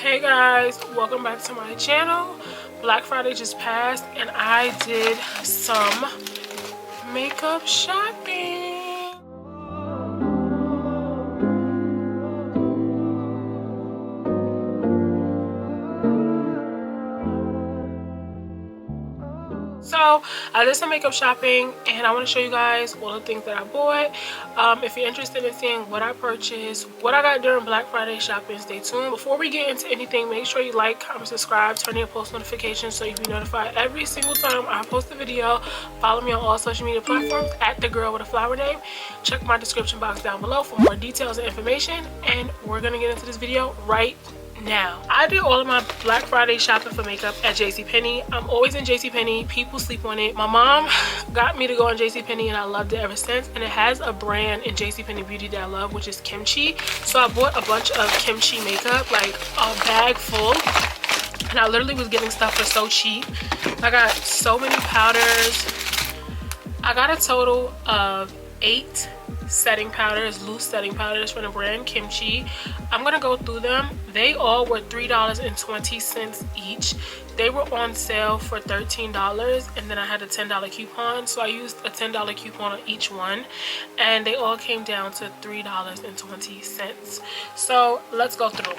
Hey guys, welcome back to my channel. Black Friday just passed and I did some makeup shopping. So I did some makeup shopping and I want to show you guys all the things that I bought. If you're interested in seeing what I purchased, what I got during Black Friday shopping, stay tuned. Before we get into anything, make sure you like, comment, subscribe, turn on your post notifications so you can be notified every single time I post a video. Follow me on all social media platforms at the girl with a flower name. Check my description box down below for more details and information, and we're gonna get into this video right now. I do all of my Black Friday shopping for makeup at JCPenney. I'm always in JCPenney. People sleep on it. My mom got me to go on JCPenney and I loved it ever since. And it has a brand in JCPenney Beauty that I love, which is KimChi. So I bought a bunch of KimChi makeup, like a bag full. And I literally was getting stuff for so cheap. I got so many powders. I got a total of 8 setting powders, loose setting powders from the brand KimChi. I'm gonna go through them. They all were $3.20 each. They were on sale for $13 and then I had a $10 coupon, so I used a $10 coupon on each one and they all came down to $3.20. So let's go through.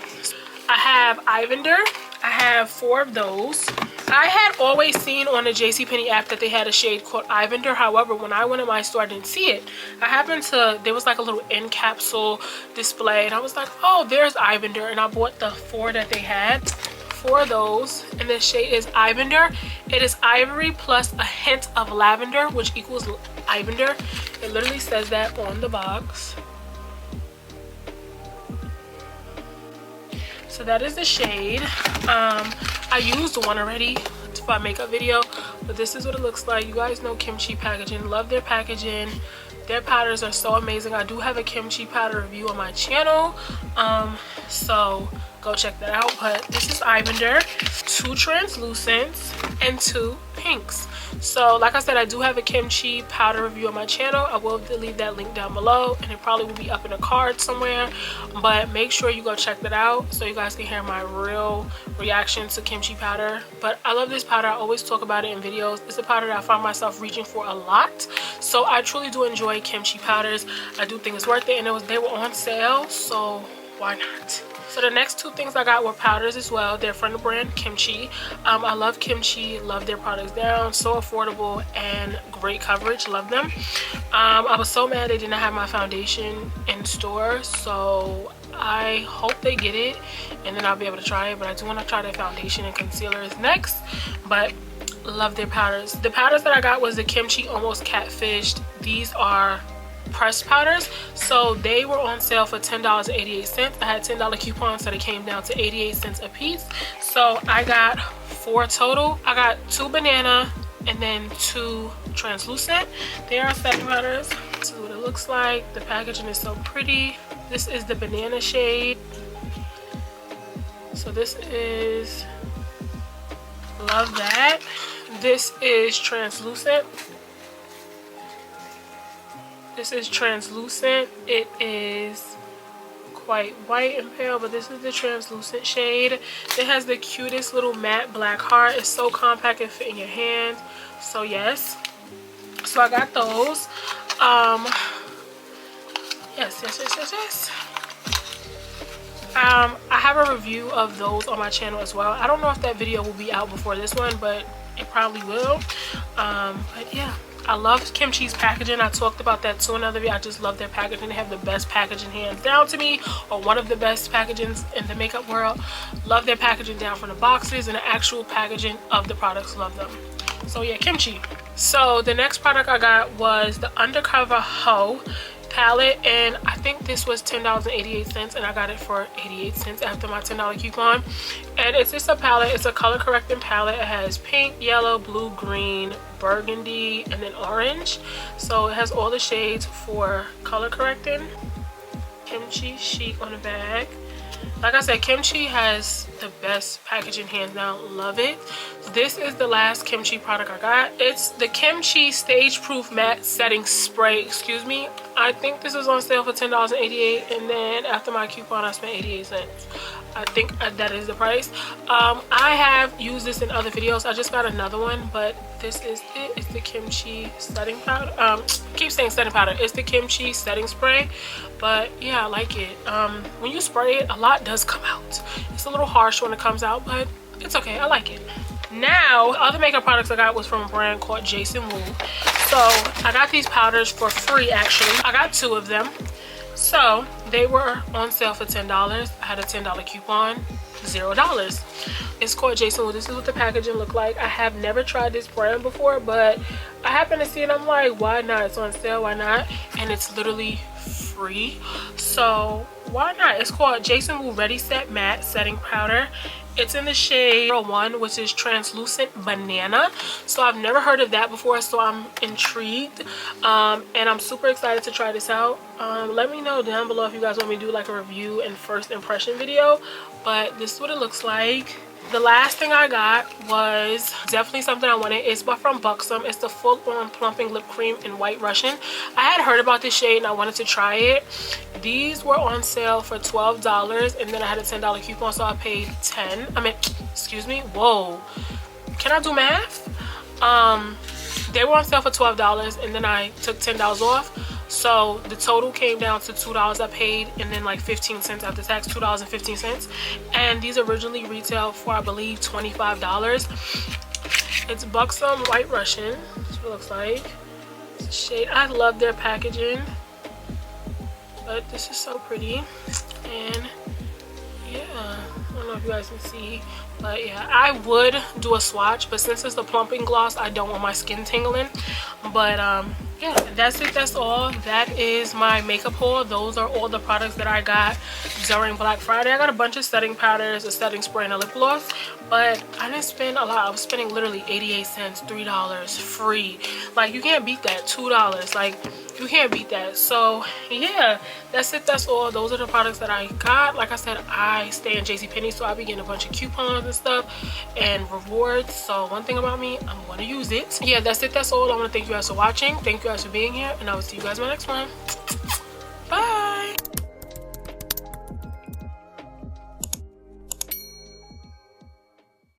I have Ivender. I have 4 of those. I had always seen on the JCPenney app that they had a shade called Ivender. However, when I went in my store, I didn't see it. I happened to, there was like a little end capsule display and I was like, oh, there's Ivender, and I bought the 4 that they had. 4 of those, and the shade is Ivender. It is ivory plus a hint of lavender, which equals Ivender. It literally says that on the box. So that is the shade. I used one already for my makeup video, but this is what it looks like. You guys know KimChi packaging. Love their packaging. Their powders are so amazing. I do have a KimChi powder review on my channel, so go check that out. But this is Ivender, 2 translucents and 2 pinks. So like I said, I do have a KimChi powder review on my channel. I will leave that link down below and it probably will be up in a card somewhere, but make sure you go check that out so you guys can hear my real reaction to KimChi powder. But I love this powder. I always talk about it in videos. It's a powder that I find myself reaching for a lot, so I truly do enjoy KimChi powders. I do think it's worth it, and they were on sale, so why not? So the next 2 things I got were powders as well. They're from the brand KimChi. I love KimChi, love their products down, so affordable and great coverage, love them. I was so mad they didn't have my foundation in store, so I hope they get it and then I'll be able to try it. But I do want to try their foundation and concealers next, but love their powders. The powders that I got was the KimChi Almost Catfished. These are pressed powders, so they were on sale for $10.88. I had $10 coupons, so they came down to 88 cents a piece. So I got 4 total. I got 2 banana and then 2 translucent. They are setting powders. This is what it looks like. The packaging is so pretty. This is the banana shade. So this is, love that. This is translucent. This is translucent. It is quite white and pale, but this is the translucent shade. It has the cutest little matte black heart. It's so compact and fit in your hand. So yes. So I got those. Yes. I have a review of those on my channel as well. I don't know if that video will be out before this one, but it probably will. But yeah. I love KimChi's packaging. I talked about that too in another video. I just love their packaging. They have the best packaging hands down to me, or one of the best packagings in the makeup world. Love their packaging down from the boxes and the actual packaging of the products. Love them. So yeah, KimChi. So the next product I got was the Undercover Hoe palette, and I think this was $10.88 and I got it for 88 cents after my $10 coupon. And it's just a palette. It's a color correcting palette. It has pink, yellow, blue, green, burgundy, and then orange. So it has all the shades for color correcting. KimChi Chic on the bag. Like I said, KimChi has the best packaging hands down. Love it. This is the last KimChi product I got. It's the KimChi Stage Proof Matte Setting Spray. Excuse me. I think this was on sale for $10.88, and then after my coupon I spent 88 cents. I think that is the price. I have used this in other videos. I just got another one, but this is it. It's the KimChi setting powder. I keep saying setting powder. It's the KimChi setting spray, but yeah, I like it. When you spray it, a lot does come out. It's a little harsh when it comes out, but it's okay. I like it. Now, other makeup products I got was from a brand called Jason Wu. So I got these powders for free. Actually, I got 2 of them. So they were on sale for $10. I had a $10 coupon, $0. It's called Jason Wu. This is what the packaging look like. I have never tried this brand before, but I happened to see it. I'm like, why not? It's on sale, why not? And it's literally free, so why not? It's called Jason Wu Ready Set Matte Setting Powder. It's in the shade 01, which is translucent banana. So I've never heard of that before, so I'm intrigued, and I'm super excited to try this out. Let me know down below if you guys want me to do like a review and first impression video, but this is what it looks like. The last thing I got was definitely something I wanted. It's from Buxom. It's the full-on plumping lip cream in White Russian. I had heard about this shade and I wanted to try it. These were on sale for $12, and then I had a $10 coupon, so I paid 10. I mean, excuse me. Whoa. Can I do math? They were on sale for $12, and then I took $10 off. So the total came down to $2 I paid, and then like 15 cents after tax, $2.15. And these originally retailed for, I believe, $25. It's Buxom White Russian. That's what it looks like. It's a shade. I love their packaging, but this is so pretty. And yeah, I don't know if you guys can see, but yeah, I would do a swatch, but since it's the plumping gloss, I don't want my skin tingling. But yeah, that's it. That's all. That is my makeup haul. Those are all the products that I got during Black Friday. I got a bunch of setting powders, a setting spray, and a lip gloss, but I didn't spend a lot. I was spending literally 88 cents, $3 free. Like, you can't beat that. $2, like, you can't beat that. So yeah, that's it. That's all. Those are the products that I got. Like I said, I stay in JCPenney, so I'll be getting a bunch of coupons and stuff and rewards. So one thing about me, I'm going to use it. Yeah, that's it. That's all. I want to thank you guys for watching. Thank you guys for being here, and I will see you guys in my next one. Bye.